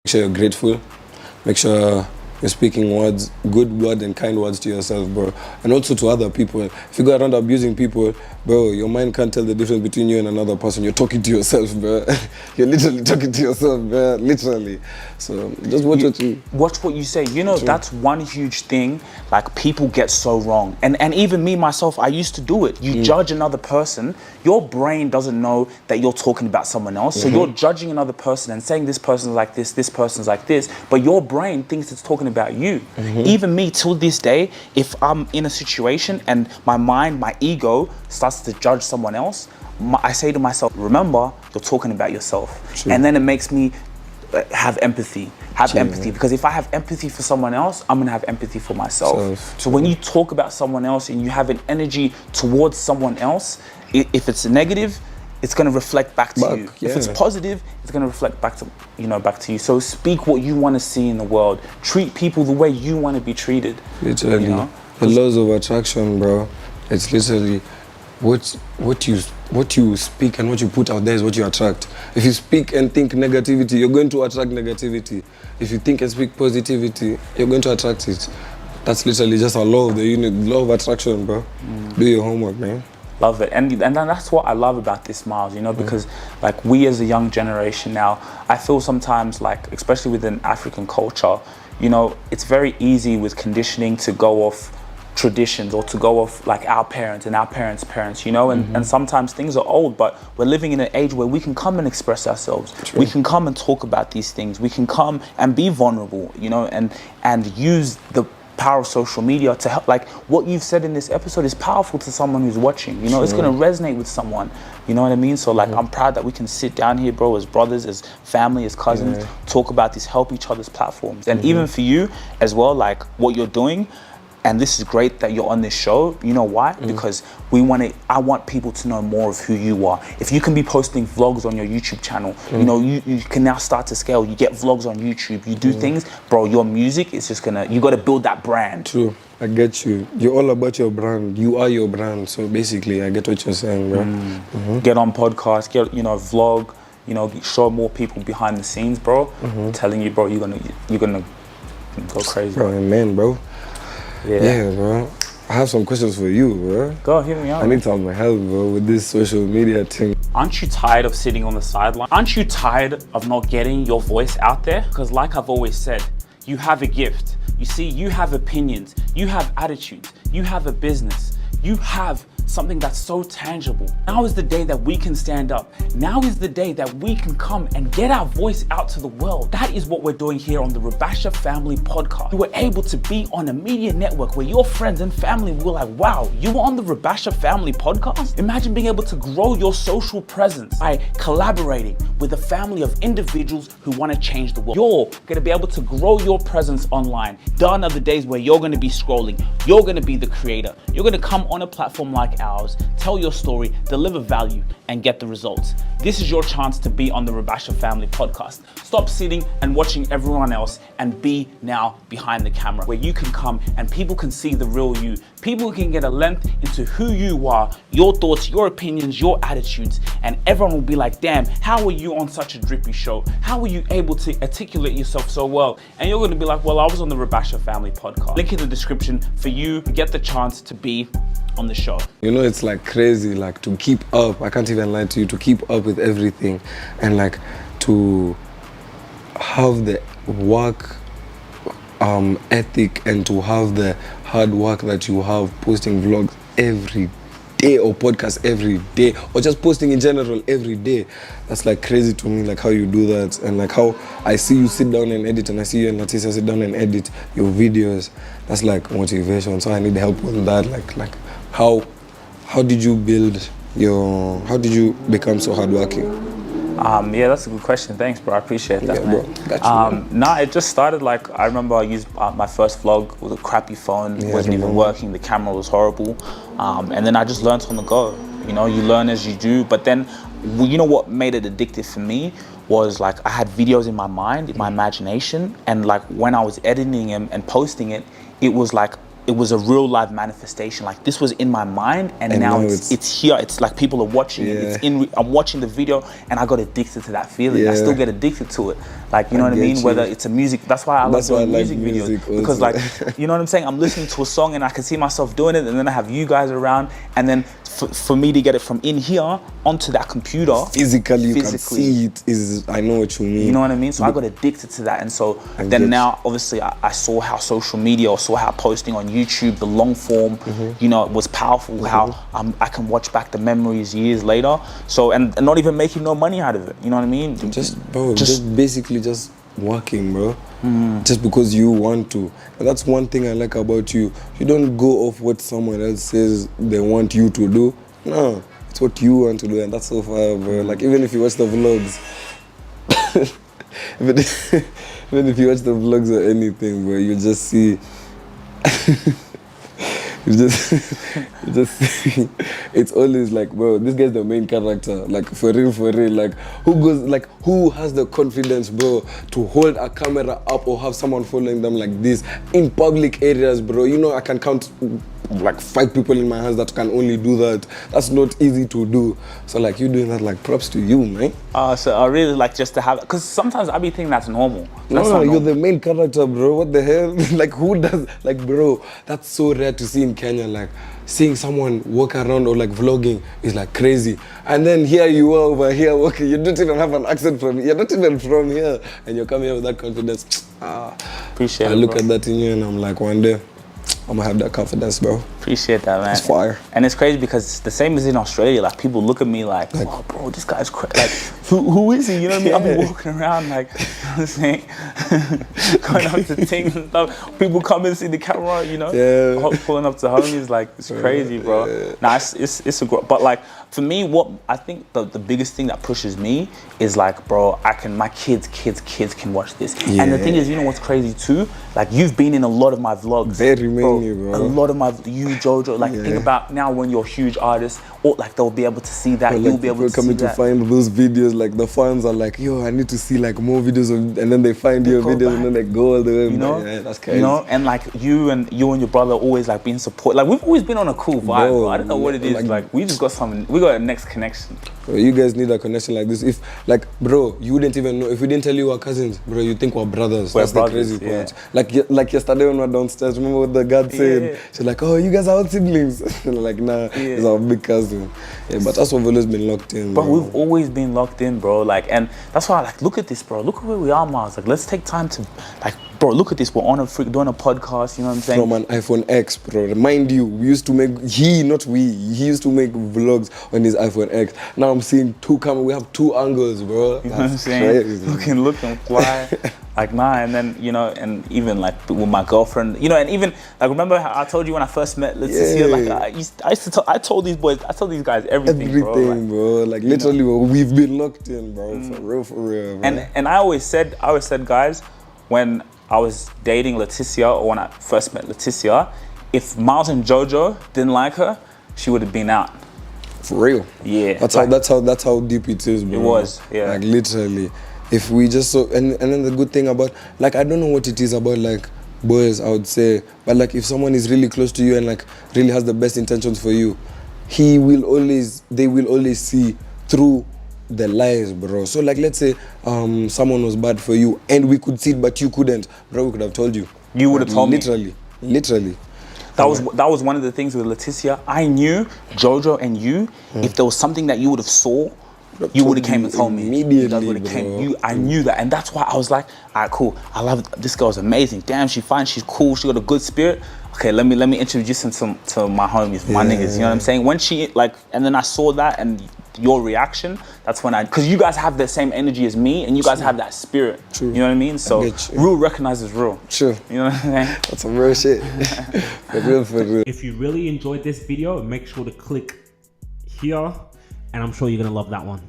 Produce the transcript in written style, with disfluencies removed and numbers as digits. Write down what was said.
Make sure you're grateful. Make sure you're speaking words, good word and kind words to yourself, bro. And also to other people. If you go around abusing people, bro, your mind can't tell the difference between you and another person. You're talking to yourself, bro. You're literally talking to yourself, bro. Literally. So just watch what you say. You know, that's one huge thing, like, people get so wrong. And even me, myself, I used to do it. You judge another person, your brain doesn't know that you're talking about someone else. So you're judging another person and saying this person's like this person's like this, but your brain thinks it's talking about you. Even me, till this day, if I'm in a situation and my mind, my ego starts to judge someone else, I say to myself, remember, you're talking about yourself. True. And then it makes me have empathy. Because if I have empathy for someone else, I'm gonna have empathy for myself. So when you talk about someone else and you have an energy towards someone else, if it's negative, it's gonna reflect back to you. Yeah. If it's positive, it's gonna reflect back to you. So speak what you want to see in the world. Treat people the way you want to be treated. Literally, you know? The laws of attraction, bro. It's literally what you speak and what you put out there is what you attract. If you speak and think negativity, you're going to attract negativity. If you think and speak positivity, you're going to attract it. That's literally just a law of the unit, law of attraction, bro. Do your homework, man. Love it. And that's what I love about this, Miles, you know, because like we as a young generation now, I feel sometimes, like, especially within African culture, you know, it's very easy with conditioning to go off traditions or to go off like our parents and our parents' parents, you know, and sometimes things are old, but we're living in an age where we can come and express ourselves. True. We can come and talk about these things. We can come and be vulnerable, you know, and use the power of social media to help. Like what you've said in this episode is powerful to someone who's watching, you know. It's going to resonate with someone, you know what I mean? So like I'm proud that we can sit down here, bro, as brothers, as family, as cousins, talk about this, help each other's platforms. And even for you as well, like what you're doing, and this is great that you're on this show. You know why? Because I want people to know more of who you are. If you can be posting vlogs on your YouTube channel, you know, you can now start to scale. You get vlogs on YouTube, you do things, bro, your music is just you got to build that brand. True, I get you. You're all about your brand. You are your brand. So basically, I get what you're saying, bro. Get on podcasts, get, you know, vlog, you know, show more people behind the scenes, bro. I'm telling you, bro, you're gonna go crazy. Bro, amen, bro. Yeah, bro. I have some questions for you, bro. Go, hit me out. I need some help, bro, with this social media thing. Aren't you tired of sitting on the sideline? Aren't you tired of not getting your voice out there? Because like I've always said, you have a gift. You see, you have opinions, you have attitudes, you have a business, you have something that's so tangible. Now is the day that we can stand up. Now is the day that we can come and get our voice out to the world. That is what we're doing here on the Rabasha Family Podcast. You were able to be on a media network where your friends and family were like, wow, you were on the Rabasha Family Podcast? Imagine being able to grow your social presence by collaborating with a family of individuals who want to change the world. You're going to be able to grow your presence online. Gone are the days where you're going to be scrolling. You're going to be the creator. You're going to come on a platform like ours, tell your story, deliver value, and get the results. This is your chance to be on the Rabasha Family Podcast. Stop sitting and watching everyone else and be now behind the camera, where you can come and people can see the real you. People can get a lens into who you are, your thoughts, your opinions, your attitudes, and everyone will be like, damn, how are you on such a drippy show? How were you able to articulate yourself so well? And you're going to be like, well, I was on the Rabasha Family Podcast. Link in the description for you to get the chance to be on the show. You know, it's like crazy, like to keep up. I can't even lie to you, to keep up with everything and like to have the work ethic and to have the hard work that you have posting vlogs every day or podcast every day or just posting in general every day. That's like crazy to me, like how you do that and like how I see you sit down and edit and I see you and Leticia sit down and edit your videos. That's like motivation. So I need help with that. Like how did you become so hardworking? Yeah, that's a good question. Thanks, bro. I appreciate that, man. Bro. Got you, Nah, it just started like, I remember I used my first vlog with a crappy phone. It wasn't even working. The camera was horrible. And then I just learned on the go. You know, you learn as you do. But then, you know what made it addictive for me was like I had videos in my mind, in my imagination. And like when I was editing them and posting it, it was like, it was a real live manifestation. Like this was in my mind and now it's here. It's like people are watching it. I'm watching the video and I got addicted to that feeling. I still get addicted to it. Like, you know what I get mean? you. Whether it's a music, that's why I love That's why I doing like music music videos. Because also. like, you know what I'm saying? I'm listening to a song and I can see myself doing it, and then I have you guys around, and then for me to get it from in here onto that computer. Physically, you can see it. I know what you mean. You know what I mean? So I got addicted to that. And so then now, obviously, I saw how social media, or saw how posting on YouTube, the long form, you know, was powerful, how I can watch back the memories years later. So, and not even making no money out of it. You know what I mean? Just basically just working, bro. Just because you want to. And that's one thing I like about you. You don't go off what someone else says they want you to do. No, it's what you want to do, and that's so far, bro. Like, even if you watch the vlogs, even if you watch the vlogs or anything, bro, you just see. You just see, it's always like, bro, this guy's the main character, like for real, like who has the confidence, bro, to hold a camera up or have someone following them like this in public areas, bro. You know, I can count like 5 people in my hands that can only do that. That's not easy to do. So like, you doing that, like, props to you, man. So I really like just to have, because sometimes I be thinking that's normal. No, you're the main character, bro. What the hell? Like, who does, like, bro, that's so rare to see in Kenya. Like, seeing someone walk around or like vlogging is like crazy. And then here you are over here walking. You don't even have an accent from here. You're not even from here. And you're coming here with that confidence. Appreciate it, I look bro. at that in you and I'm like, one day, I'm gonna have that confidence, bro. Appreciate that, man. It's fire. And it's crazy because it's the same as in Australia. Like, people look at me like, oh, bro, this guy's crazy. Like, who is he? You know what I mean? I've been walking around like, you know what I'm saying? Going up to things and stuff. People come and see the camera, you know? Yeah. Pulling up to homies, like, it's crazy, bro. Yeah. Nah, it's a but like, for me, what I think the biggest thing that pushes me is like, bro, my kids can watch this. Yeah. And the thing is, you know what's crazy too? Like, you've been in a lot of my vlogs. Very many, bro. A lot of you, Jojo, like, think about now when you're a huge artist, or like they'll be able to see that, Like, you'll be able to see coming that. to find those videos, like the fans are like, yo, I need to see like more videos of, and then they find your videos back. and then they go all the way. You know, yeah, that's crazy. You know, and like you and your brother always like being support. Like, we've always been on a cool vibe, bro. I don't know what it is. Like, we just got something. We got a next connection. Bro, you guys need a connection like this. If like, bro, you wouldn't even know if we didn't tell you we're cousins, bro. You think we're brothers. That's brothers, the crazy part. Like yesterday when we were downstairs, remember what the guard said? She's like, oh, you guys are all siblings. Like, nah, he's our big cousin. Yeah, but us have always been locked in, bro. But we've always been locked in, bro. Like, and that's why, like, look at this, bro. Look at where we are, Mars. Like, let's take time to, like, bro, look at this. We're on doing a podcast, you know what I'm saying? From an iPhone X, bro. Remind you, we used to make, he used to make vlogs on his iPhone X. Now I'm seeing 2 cameras, we have 2 angles, bro. You know what I'm saying? Looking fly. Like, nah, and then, you know, and even like with my girlfriend, you know, and even like, remember how I told you when I first met Leticia, like I told these guys everything, bro. Like, literally, we've been locked in, bro. For real, bro. And I always said, guys, when I was dating Leticia, or when I first met Leticia, if Miles and Jojo didn't like her, she would have been out. For real. Yeah. That's how deep it is, bro. It was, yeah. Like, literally. If we just and then the good thing about, like, I don't know what it is about, like, boys, I would say, but like, if someone is really close to you and like really has the best intentions for you, they will always see through the lies, bro. So like, let's say someone was bad for you and we could see it but you couldn't, bro, we could have told you. You would have told me. Literally. That was one of the things with Leticia. I knew Jojo and you, if there was something that you would have saw, you would have came and told me. Immediately, bro. I knew that, and that's why I was like, all right, cool. I love this girl's amazing. Damn, she's fine. She's cool. She got a good spirit. Okay, let me introduce him to my homies, my niggas. You know what I'm saying? When she like, and then I saw that and your reaction. That's when because you guys have the same energy as me, and you guys have that spirit. True. You know what I mean? So real recognizes real. True. You know what I'm saying? That's some real shit. For real. If you really enjoyed this video, make sure to click here, and I'm sure you're gonna love that one.